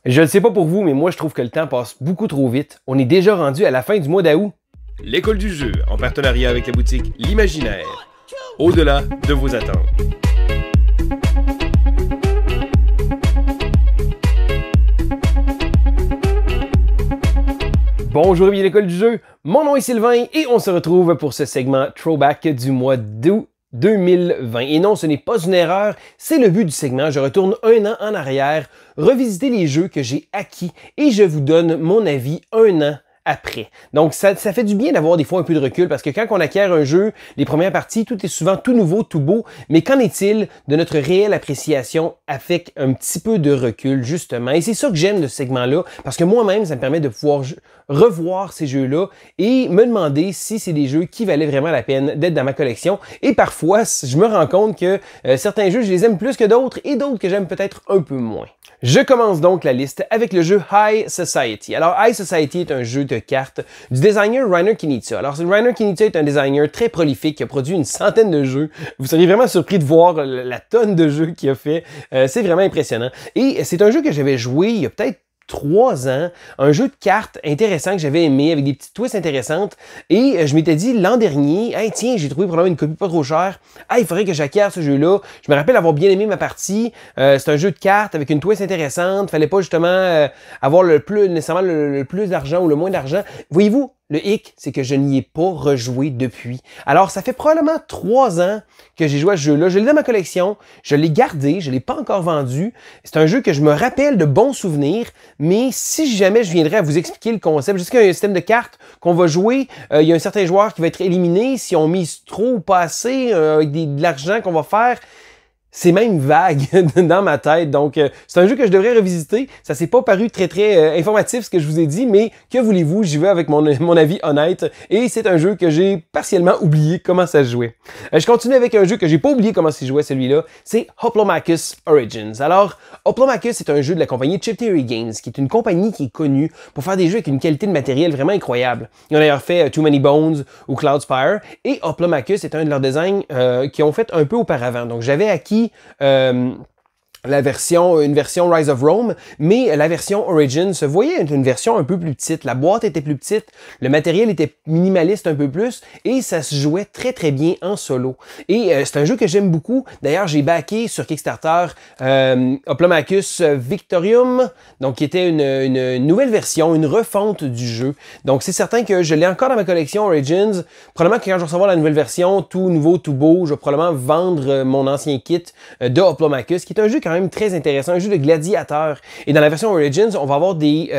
Je ne sais pas pour vous, mais moi je trouve que le temps passe beaucoup trop vite. On est déjà rendu à la fin du mois d'août. L'école du jeu, en partenariat avec la boutique L'Imaginaire. Au-delà de vos attentes. Bonjour et bienvenue à l'école du jeu. Mon nom est Sylvain et on se retrouve pour ce segment Throwback du mois d'août 2020. Et non, ce n'est pas une erreur, c'est le but du segment. Je retourne un an en arrière, revisiter les jeux que j'ai acquis et je vous donne mon avis un an après. Donc, ça fait du bien d'avoir des fois un peu de recul parce que quand on acquiert un jeu, les premières parties, tout est souvent tout nouveau, tout beau. Mais qu'en est-il de notre réelle appréciation avec un petit peu de recul, justement? Et c'est ça que j'aime de ce segment-là parce que moi-même, ça me permet de pouvoir revoir ces jeux-là et me demander si c'est des jeux qui valaient vraiment la peine d'être dans ma collection. Et parfois, je me rends compte que certains jeux, je les aime plus que d'autres et d'autres que j'aime peut-être un peu moins. Je commence donc la liste avec le jeu High Society. Alors, High Society est un jeu de cartes du designer Reiner Knizia. Alors, Reiner Knizia est un designer très prolifique qui a produit une centaine de jeux. Vous seriez vraiment surpris de voir la tonne de jeux qu'il a fait. C'est vraiment impressionnant. Et c'est un jeu que j'avais joué il y a peut-être 3 ans, un jeu de cartes intéressant que j'avais aimé, avec des petites twists intéressantes, et je m'étais dit l'an dernier, hey tiens, j'ai trouvé probablement une copie pas trop chère, il faudrait que j'acquière ce jeu-là. Je me rappelle avoir bien aimé ma partie, c'est un jeu de cartes avec une twist intéressante, fallait pas justement avoir nécessairement le plus d'argent ou le moins d'argent. Voyez-vous, le hic, c'est que je n'y ai pas rejoué depuis. Alors, ça fait probablement 3 ans que j'ai joué à ce jeu-là. Je l'ai dans ma collection, je l'ai gardé, je l'ai pas encore vendu. C'est un jeu que je me rappelle de bons souvenirs, mais si jamais je viendrais à vous expliquer le concept, je sais qu'il y a un système de cartes qu'on va jouer, il y a un certain joueur qui va être éliminé si on mise trop ou pas assez avec de l'argent qu'on va faire. C'est même vague dans ma tête, donc c'est un jeu que je devrais revisiter. Ça s'est pas paru très informatif ce que je vous ai dit, mais que voulez-vous, j'y vais avec mon avis honnête, et c'est un jeu que j'ai partiellement oublié comment ça se jouait. Je continue avec un jeu que j'ai pas oublié comment ça se jouait, celui-là, c'est Hoplomachus Origins. Alors, Hoplomachus est un jeu de la compagnie Chip Theory Games, qui est une compagnie qui est connue pour faire des jeux avec une qualité de matériel vraiment incroyable. Ils ont d'ailleurs fait Too Many Bones ou Cloudspire, et Hoplomachus est un de leurs designs qu'ils ont fait un peu auparavant. Donc j'avais acquis une version Rise of Rome, mais la version Origins se voyait une version un peu plus petite. La boîte était plus petite, le matériel était minimaliste un peu plus, et ça se jouait très très bien en solo. Et c'est un jeu que j'aime beaucoup. D'ailleurs, j'ai backé sur Kickstarter Hoplomachus Victorium, donc qui était une nouvelle version, une refonte du jeu. Donc c'est certain que je l'ai encore dans ma collection Origins. Probablement que quand je vais recevoir la nouvelle version, tout nouveau, tout beau, je vais probablement vendre mon ancien kit de Hoplomachus, qui est un jeu quand même très intéressant, un jeu de gladiateur. Et dans la version Origins, on va avoir des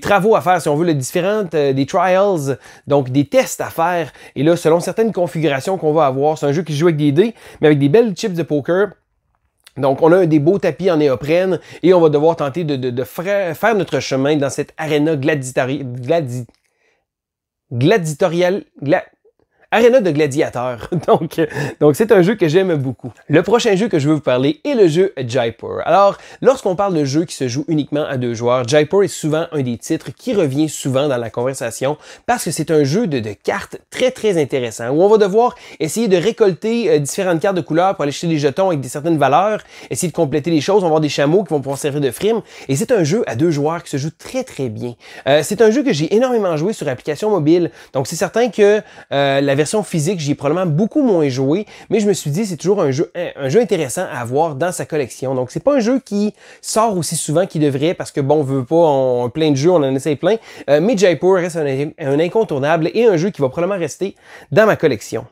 travaux à faire, si on veut, des trials, donc des tests à faire. Et là, selon certaines configurations qu'on va avoir, c'est un jeu qui se joue avec des dés, mais avec des belles chips de poker. Donc, on a des beaux tapis en néoprène et on va devoir tenter de faire notre chemin dans cette aréna Aréna de gladiateurs. Donc c'est un jeu que j'aime beaucoup. Le prochain jeu que je veux vous parler est le jeu Jaipur. Alors, lorsqu'on parle de jeu qui se joue uniquement à 2 joueurs, Jaipur est souvent un des titres qui revient souvent dans la conversation parce que c'est un jeu de cartes très très intéressant où on va devoir essayer de récolter différentes cartes de couleurs pour aller acheter des jetons avec certaines valeurs, essayer de compléter les choses, on va avoir des chameaux qui vont pouvoir servir de frime et c'est un jeu à 2 joueurs qui se joue très très bien. C'est un jeu que j'ai énormément joué sur application mobile, donc c'est certain que la version physique, j'y ai probablement beaucoup moins joué, mais je me suis dit c'est toujours un jeu intéressant à avoir dans sa collection. Donc c'est pas un jeu qui sort aussi souvent qu'il devrait parce que bon, on veut pas, on a plein de jeux, on en essaie plein, mais Jaipur reste un incontournable et un jeu qui va probablement rester dans ma collection.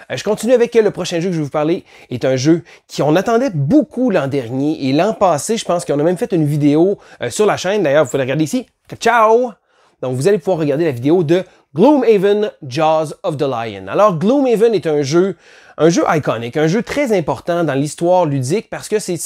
Je continue avec le prochain jeu que je vais vous parler, est un jeu qu'on attendait beaucoup l'an dernier et l'an passé, je pense qu'on a même fait une vidéo sur la chaîne, d'ailleurs vous pouvez la regarder ici. Ciao! Donc vous allez pouvoir regarder la vidéo de Gloomhaven Jaws of the Lion. Alors Gloomhaven est un jeu iconique, un jeu très important dans l'histoire ludique parce que c'est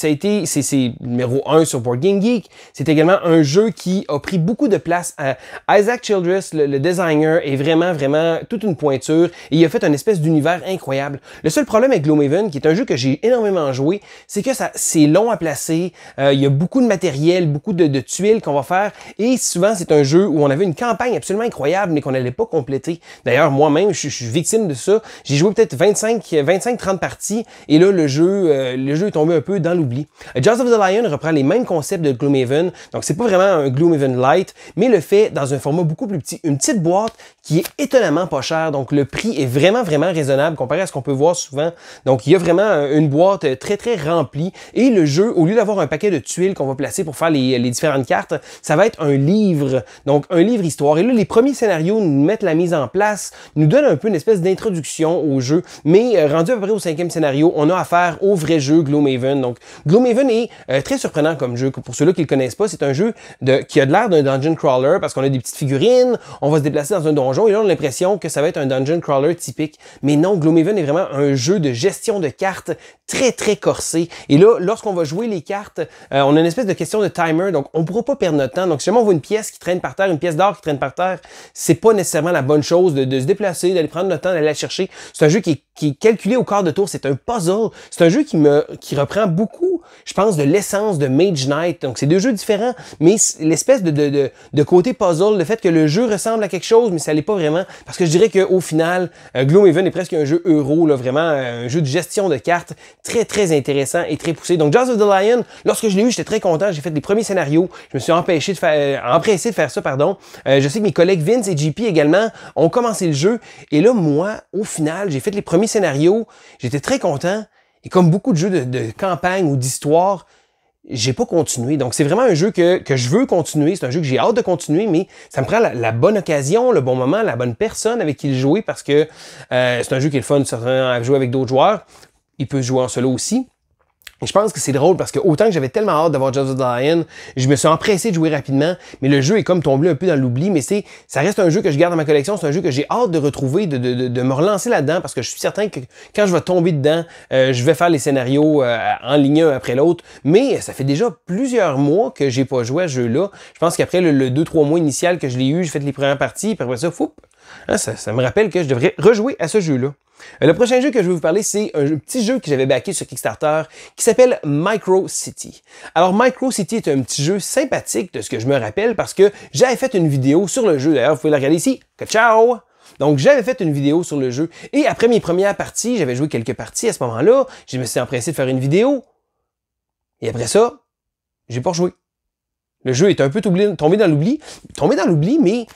numéro 1 sur Board Game Geek. C'est également un jeu qui a pris beaucoup de place à Isaac Childress, le designer, est vraiment toute une pointure et il a fait une espèce d'univers incroyable. Le seul problème avec Gloomhaven, qui est un jeu que j'ai énormément joué, c'est que c'est long à placer, il y a beaucoup de matériel, beaucoup de tuiles qu'on va faire et souvent c'est un jeu où on avait une campagne absolument incroyable mais qu'on n'allait pas compléter. D'ailleurs, moi-même, je suis victime de ça. J'ai joué peut-être 25 25-30 parties, et là, le jeu est tombé un peu dans l'oubli. Jaws of the Lion reprend les mêmes concepts de Gloomhaven, donc c'est pas vraiment un Gloomhaven Light, mais le fait dans un format beaucoup plus petit, une petite boîte qui est étonnamment pas chère, donc le prix est vraiment raisonnable comparé à ce qu'on peut voir souvent. Donc il y a vraiment une boîte très remplie, et le jeu, au lieu d'avoir un paquet de tuiles qu'on va placer pour faire les différentes cartes, ça va être un livre, donc un livre histoire. Et là, les premiers scénarios nous mettent la mise en place, nous donnent un peu une espèce d'introduction au jeu, mais rendu à peu près au 5e scénario, on a affaire au vrai jeu Gloomhaven. Donc Gloomhaven est très surprenant comme jeu. Pour ceux-là qui le connaissent pas, c'est un jeu qui a de l'air d'un dungeon crawler parce qu'on a des petites figurines, on va se déplacer dans un donjon, et là on a l'impression que ça va être un dungeon crawler typique. Mais non, Gloomhaven est vraiment un jeu de gestion de cartes très corsé. Et là, lorsqu'on va jouer les cartes, on a une espèce de question de timer, donc on ne pourra pas perdre notre temps. Donc si jamais on voit une pièce qui traîne par terre, une pièce d'or qui traîne par terre, c'est pas nécessairement la bonne chose de se déplacer, d'aller prendre notre temps, d'aller la chercher. C'est un jeu qui est calculé au quart de tour, c'est un puzzle. C'est un jeu qui reprend beaucoup, je pense, de l'essence de Mage Knight. Donc c'est deux jeux différents, mais l'espèce de côté puzzle, le fait que le jeu ressemble à quelque chose, mais ça l'est pas vraiment. Parce que je dirais qu'au final, Gloomhaven est presque un jeu euro, là, vraiment un jeu de gestion de cartes très intéressant et très poussé. Donc Jaws of the Lion, lorsque je l'ai eu, j'étais très content. J'ai fait les premiers scénarios. Je me suis empressé de faire ça, pardon. Je sais que mes collègues Vince et JP également ont commencé le jeu. Et là, moi, au final, j'ai fait les premiers scénarios. J'étais très content. Et comme beaucoup de jeux de campagne ou d'histoire, j'ai pas continué. Donc, c'est vraiment un jeu que je veux continuer. C'est un jeu que j'ai hâte de continuer, mais ça me prend la bonne occasion, le bon moment, la bonne personne avec qui le jouer, parce que c'est un jeu qui est le fun à jouer avec d'autres joueurs. Il peut jouer en solo aussi. Et je pense que c'est drôle parce que autant que j'avais tellement hâte d'avoir Jaws of the Lion, je me suis empressé de jouer rapidement, mais le jeu est comme tombé un peu dans l'oubli, mais ça reste un jeu que je garde dans ma collection, c'est un jeu que j'ai hâte de retrouver, de me relancer là-dedans, parce que je suis certain que quand je vais tomber dedans, je vais faire les scénarios en ligne un après l'autre, mais ça fait déjà plusieurs mois que j'ai pas joué à ce jeu-là. Je pense qu'après le 2-3 mois initial que je l'ai eu, j'ai fait les premières parties, puis après ça, ça me rappelle que je devrais rejouer à ce jeu-là. Le prochain jeu que je vais vous parler, c'est un petit jeu que j'avais backé sur Kickstarter qui s'appelle Micro City. Alors, Micro City est un petit jeu sympathique de ce que je me rappelle parce que j'avais fait une vidéo sur le jeu. D'ailleurs, vous pouvez la regarder ici. Ciao! Donc, j'avais fait une vidéo sur le jeu et après mes premières parties, j'avais joué quelques parties à ce moment-là. Je me suis empressé de faire une vidéo et après ça, j'ai pas rejoué. Le jeu est un peu tombé dans l'oubli, mais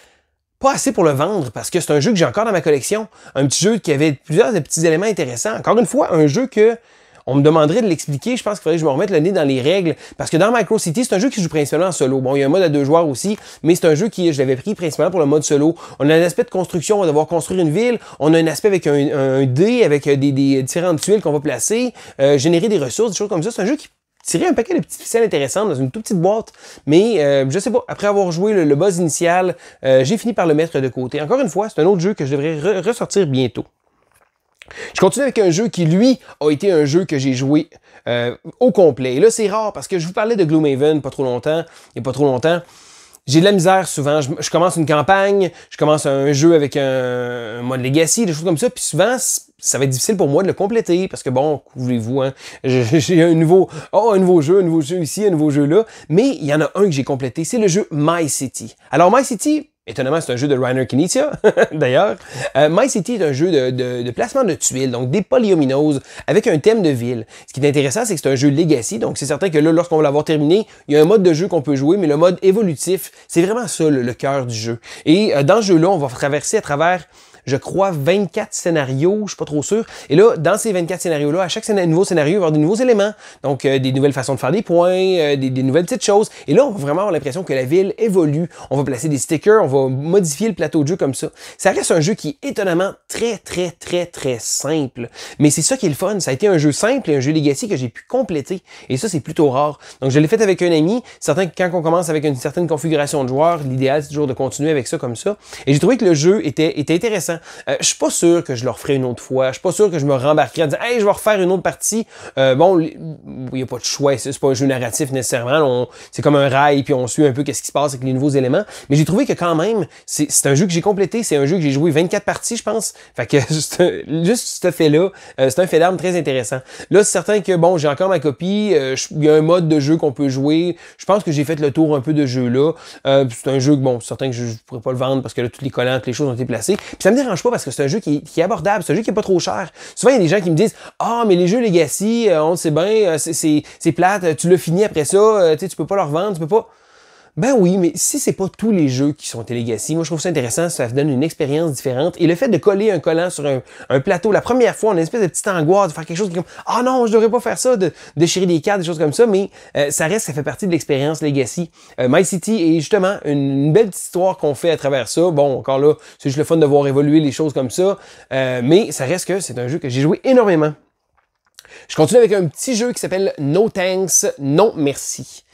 pas assez pour le vendre, parce que c'est un jeu que j'ai encore dans ma collection. Un petit jeu qui avait plusieurs petits éléments intéressants. Encore une fois, un jeu que on me demanderait de l'expliquer. Je pense qu'il faudrait que je me remette le nez dans les règles. Parce que dans Micro City, c'est un jeu qui se joue principalement en solo. Bon, il y a un mode à 2 joueurs aussi, mais c'est un jeu je l'avais pris principalement pour le mode solo. On a un aspect de construction, on va devoir construire une ville. On a un aspect avec un dé, avec des différentes tuiles qu'on va placer, générer des ressources, des choses comme ça. C'est un jeu qui tirer un paquet de petites ficelles intéressantes dans une toute petite boîte, mais je sais pas, après avoir joué le buzz initial, j'ai fini par le mettre de côté. Encore une fois, c'est un autre jeu que je devrais ressortir bientôt. Je continue avec un jeu qui, lui, a été un jeu que j'ai joué au complet. Et là, c'est rare parce que je vous parlais de Gloomhaven il n'y a pas trop longtemps. J'ai de la misère souvent. Je commence une campagne, je commence un jeu avec un mode legacy, des choses comme ça, puis souvent, ça va être difficile pour moi de le compléter parce que bon, voulez-vous, hein, j'ai un nouveau jeu ici, un nouveau jeu là, mais il y en a un que j'ai complété, c'est le jeu My City. Alors My City, étonnamment, c'est un jeu de Reiner Knizia, d'ailleurs. My City est un jeu de placement de tuiles, donc des polyominoes avec un thème de ville. Ce qui est intéressant, c'est que c'est un jeu legacy, donc c'est certain que là, lorsqu'on va l'avoir terminé, il y a un mode de jeu qu'on peut jouer, mais le mode évolutif, c'est vraiment ça le cœur du jeu. Et dans ce jeu-là, on va traverser à travers, je crois, 24 scénarios, je suis pas trop sûr. Et là, dans ces 24 scénarios-là, à chaque nouveau scénario, il va y avoir des nouveaux éléments. Donc, des nouvelles façons de faire des points, des nouvelles petites choses. Et là, on va vraiment avoir l'impression que la ville évolue. On va placer des stickers, on va modifier le plateau de jeu comme ça. Ça reste un jeu qui est étonnamment très simple. Mais c'est ça qui est le fun. Ça a été un jeu simple et un jeu legacy que j'ai pu compléter. Et ça, c'est plutôt rare. Donc, je l'ai fait avec un ami. C'est certain que quand on commence avec une certaine configuration de joueurs, l'idéal, c'est toujours de continuer avec ça comme ça. Et j'ai trouvé que le jeu était intéressant. Je suis pas sûr que je le referai une autre fois. Je suis pas sûr que je me rembarquerai en disant « Hey, je vais refaire une autre partie. » Bon, il n'y a pas de choix. C'est pas un jeu narratif nécessairement. C'est comme un rail, puis on suit un peu qu'est-ce qui se passe avec les nouveaux éléments. Mais j'ai trouvé que quand même, c'est un jeu que j'ai complété. C'est un jeu que j'ai joué 24 parties, je pense. Fait que juste ce fait-là, c'est un fait d'armes très intéressant. Là, c'est certain que, bon, j'ai encore ma copie. Il y a un mode de jeu qu'on peut jouer. Je pense que j'ai fait le tour un peu de jeu-là. C'est un jeu que, bon, c'est certain que je pourrais pas le vendre parce que là, tous les collants, toutes les choses ont été placées. Puis ça me dérange pas parce que c'est un jeu qui est abordable, c'est un jeu qui est pas trop cher. Souvent, il y a des gens qui me disent « Ah, mais les jeux Legacy, on le sait bien, c'est plate, tu l'as fini après ça, tu peux pas le revendre, tu peux pas... » Ben oui, mais si c'est pas tous les jeux qui sont Legacy, moi je trouve ça intéressant, ça donne une expérience différente. Et le fait de coller un collant sur un plateau, la première fois, on a une espèce de petite angoisse de faire quelque chose qui est comme « Ah non, je devrais pas faire ça, de déchirer des cartes, des choses comme ça », mais ça fait partie de l'expérience Legacy. My City est justement une belle petite histoire qu'on fait à travers ça. Bon, encore là, c'est juste le fun de voir évoluer les choses comme ça, mais ça reste que c'est un jeu que j'ai joué énormément. Je continue avec un petit jeu qui s'appelle No Thanks, Non Merci.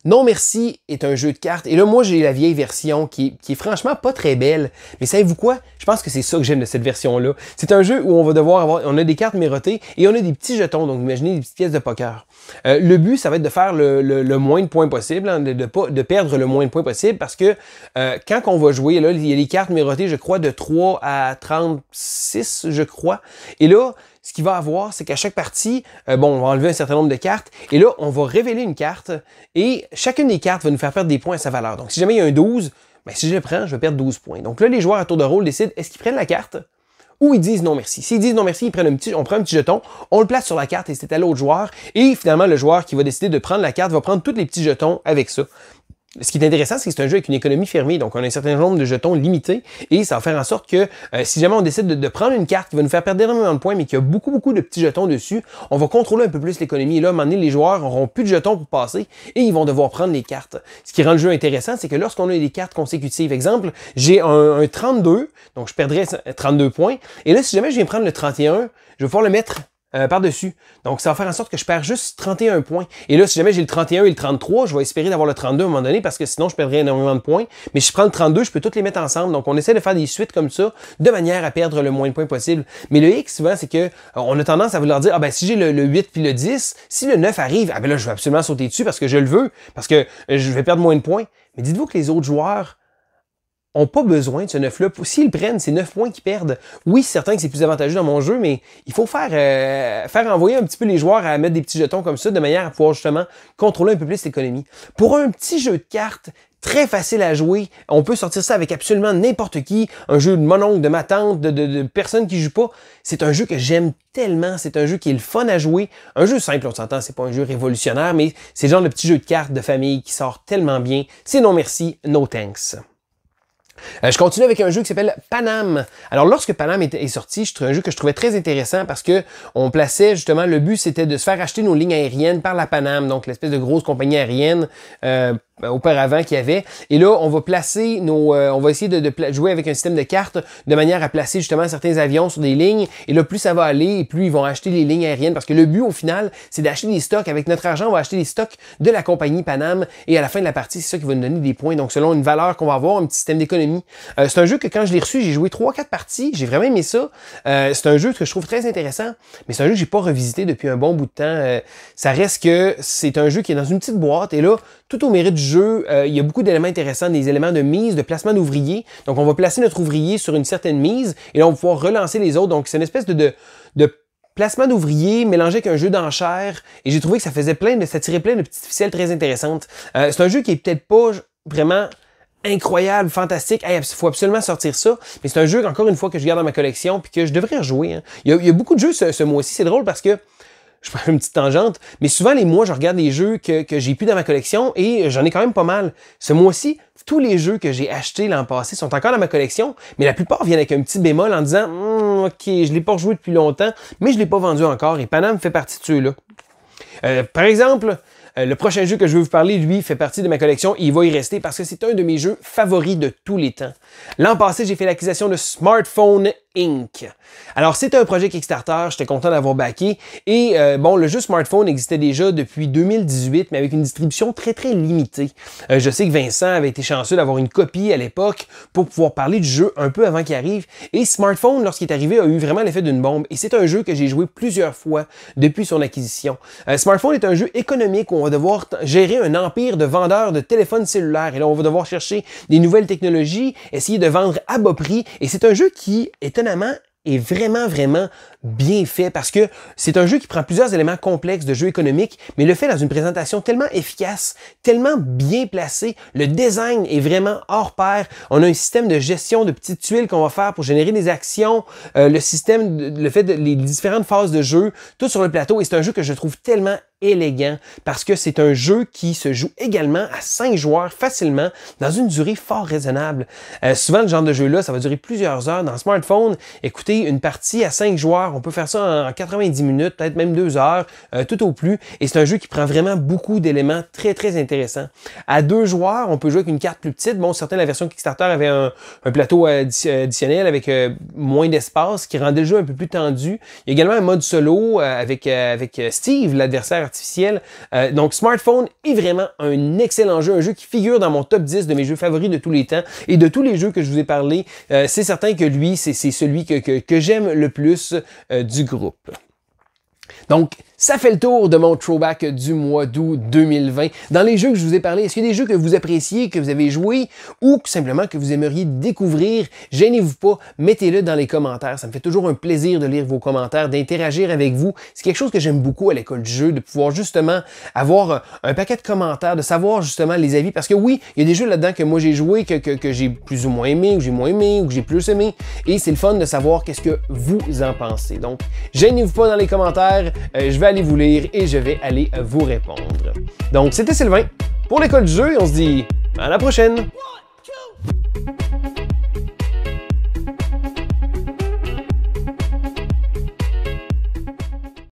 Non Merci est un jeu de cartes. Et là, moi, j'ai la vieille version qui est franchement pas très belle. Mais savez-vous quoi? Je pense que c'est ça que j'aime de cette version-là. C'est un jeu où on va devoir on a des cartes numérotées et on a des petits jetons. Donc, imaginez des petites pièces de poker. Le but, ça va être de faire le moins de points possible, hein, de perdre le moins de points possible parce que quand on va jouer, là, il y a les cartes numérotées, je crois, de 3 à 36, je crois. Et là, ce qu'il va avoir, c'est qu'à chaque partie, on va enlever un certain nombre de cartes, et là, on va révéler une carte, et chacune des cartes va nous faire perdre des points à sa valeur. Donc, si jamais il y a un 12, ben, si je le prends, je vais perdre 12 points. Donc là, les joueurs à tour de rôle décident, est-ce qu'ils prennent la carte, ou ils disent non merci. S'ils disent non merci, on prend un petit jeton, on le place sur la carte, et c'est à l'autre joueur, et finalement, le joueur qui va décider de prendre la carte va prendre tous les petits jetons avec ça. Ce qui est intéressant, c'est que c'est un jeu avec une économie fermée, donc on a un certain nombre de jetons limités, et ça va faire en sorte que si jamais on décide de prendre une carte qui va nous faire perdre énormément de points, mais qui a beaucoup de petits jetons dessus, on va contrôler un peu plus l'économie. Et là, à un moment donné, les joueurs n'auront plus de jetons pour passer, et ils vont devoir prendre les cartes. Ce qui rend le jeu intéressant, c'est que lorsqu'on a des cartes consécutives, exemple, j'ai un 32, donc je perdrais 32 points, et là, si jamais je viens prendre le 31, je vais pouvoir le mettre par-dessus. Donc, ça va faire en sorte que je perds juste 31 points. Et là, si jamais j'ai le 31 et le 33, je vais espérer d'avoir le 32 à un moment donné parce que sinon, je perdrais énormément de points. Mais si je prends le 32, je peux toutes les mettre ensemble. Donc, on essaie de faire des suites comme ça de manière à perdre le moins de points possible. Mais le hic, souvent, c'est que on a tendance à vouloir dire, ah ben, si j'ai le 8 puis le 10, si le 9 arrive, ah ben là, je vais absolument sauter dessus parce que je le veux, parce que je vais perdre moins de points. Mais dites-vous que les autres joueurs ont pas besoin de ce 9-là. S'ils prennent, c'est 9 points qu'ils perdent. Oui, c'est certain que c'est plus avantageux dans mon jeu, mais il faut faire envoyer un petit peu les joueurs à mettre des petits jetons comme ça, de manière à pouvoir justement contrôler un peu plus l'économie. Pour un petit jeu de cartes, très facile à jouer, on peut sortir ça avec absolument n'importe qui, un jeu de mon oncle, de ma tante, de personnes qui jouent pas. C'est un jeu que j'aime tellement, c'est un jeu qui est le fun à jouer, un jeu simple, on s'entend, c'est pas un jeu révolutionnaire, mais c'est le genre de petit jeu de cartes de famille qui sort tellement bien. C'est non merci, no thanks. Je continue avec un jeu qui s'appelle Panam. Alors, lorsque Panam est sorti, c'est un jeu que je trouvais très intéressant parce que on plaçait justement, le but c'était de se faire acheter nos lignes aériennes par la Panam, donc l'espèce de grosse compagnie aérienne auparavant qu'il y avait. Et là, on va placer on va essayer de jouer avec un système de cartes de manière à placer justement certains avions sur des lignes. Et là, plus ça va aller, et plus ils vont acheter les lignes aériennes parce que le but au final, c'est d'acheter des stocks. Avec notre argent, on va acheter des stocks de la compagnie Panam et à la fin de la partie, c'est ça qui va nous donner des points. Donc, selon une valeur qu'on va avoir, un petit système d'économie. C'est un jeu que quand je l'ai reçu, j'ai joué 3-4 parties. J'ai vraiment aimé ça. C'est un jeu que je trouve très intéressant, mais c'est un jeu que j'ai pas revisité depuis un bon bout de temps. Ça reste que c'est un jeu qui est dans une petite boîte et là, tout au mérite du jeu, il y a beaucoup d'éléments intéressants, des éléments de mise, de placement d'ouvriers. Donc, on va placer notre ouvrier sur une certaine mise et là, on va pouvoir relancer les autres. Donc, c'est une espèce de placement d'ouvriers mélangé avec un jeu d'enchères et j'ai trouvé que ça tirait plein de petites ficelles très intéressantes. C'est un jeu qui est peut-être pas vraiment incroyable, fantastique, il faut absolument sortir ça, mais c'est un jeu, encore une fois, que je garde dans ma collection puis que je devrais rejouer. Hein. Il y a beaucoup de jeux ce mois-ci, c'est drôle parce que je fais une petite tangente, mais souvent les mois, je regarde les jeux que j'ai plus dans ma collection et j'en ai quand même pas mal. Ce mois-ci, tous les jeux que j'ai achetés l'an passé sont encore dans ma collection, mais la plupart viennent avec un petit bémol en disant OK, je l'ai pas rejoué depuis longtemps, mais je l'ai pas vendu encore et Panam fait partie de ceux-là. Par exemple, le prochain jeu que je vais vous parler, lui, fait partie de ma collection et il va y rester parce que c'est un de mes jeux favoris de tous les temps. L'an passé, j'ai fait l'acquisition de Smartphone Inc. Alors, c'était un projet Kickstarter, j'étais content d'avoir backé. Et bon, le jeu Smartphone existait déjà depuis 2018, mais avec une distribution très limitée. Je sais que Vincent avait été chanceux d'avoir une copie à l'époque pour pouvoir parler du jeu un peu avant qu'il arrive. Et Smartphone, lorsqu'il est arrivé, a eu vraiment l'effet d'une bombe. Et c'est un jeu que j'ai joué plusieurs fois depuis son acquisition. Smartphone est un jeu économique où on va devoir gérer un empire de vendeurs de téléphones cellulaires. Et là, on va devoir chercher des nouvelles technologies, essayer de vendre à bas prix. Et c'est un jeu qui, étonnamment, est vraiment, vraiment bien fait parce que c'est un jeu qui prend plusieurs éléments complexes de jeu économique, mais le fait dans une présentation tellement efficace, tellement bien placée. Le design est vraiment hors pair. On a un système de gestion de petites tuiles qu'on va faire pour générer des actions, le système, les différentes phases de jeu, tout sur le plateau. Et c'est un jeu que je trouve tellement élégant parce que c'est un jeu qui se joue également à 5 joueurs facilement dans une durée fort raisonnable. Souvent, le genre de jeu-là, ça va durer plusieurs heures. Dans le smartphone, écoutez, une partie à 5 joueurs, on peut faire ça en 90 minutes, peut-être même 2 heures, tout au plus. Et c'est un jeu qui prend vraiment beaucoup d'éléments très, très intéressants. À 2 joueurs, on peut jouer avec une carte plus petite. Bon, certains, la version Kickstarter avait un plateau additionnel avec moins d'espace qui rendait le jeu un peu plus tendu. Il y a également un mode solo avec Steve, l'adversaire artificiel. Donc, smartphone est vraiment un excellent jeu, un jeu qui figure dans mon top 10 de mes jeux favoris de tous les temps. Et de tous les jeux que je vous ai parlé, c'est certain que lui, c'est celui que j'aime le plus du groupe. Donc, ça fait le tour de mon throwback du mois d'août 2020. Dans les jeux que je vous ai parlé, est-ce qu'il y a des jeux que vous appréciez, que vous avez joué ou simplement que vous aimeriez découvrir? Gênez-vous pas, mettez-le dans les commentaires. Ça me fait toujours un plaisir de lire vos commentaires, d'interagir avec vous. C'est quelque chose que j'aime beaucoup à l'école du jeu, de pouvoir justement avoir un paquet de commentaires, de savoir justement les avis. Parce que oui, il y a des jeux là-dedans que moi j'ai joué, que j'ai plus ou moins aimé, ou j'ai moins aimé, ou que j'ai plus aimé. Et c'est le fun de savoir qu'est-ce que vous en pensez. Donc, gênez-vous pas dans les commentaires. Je vais aller vous lire et je vais aller vous répondre. Donc, c'était Sylvain pour l'école du jeu et on se dit à la prochaine!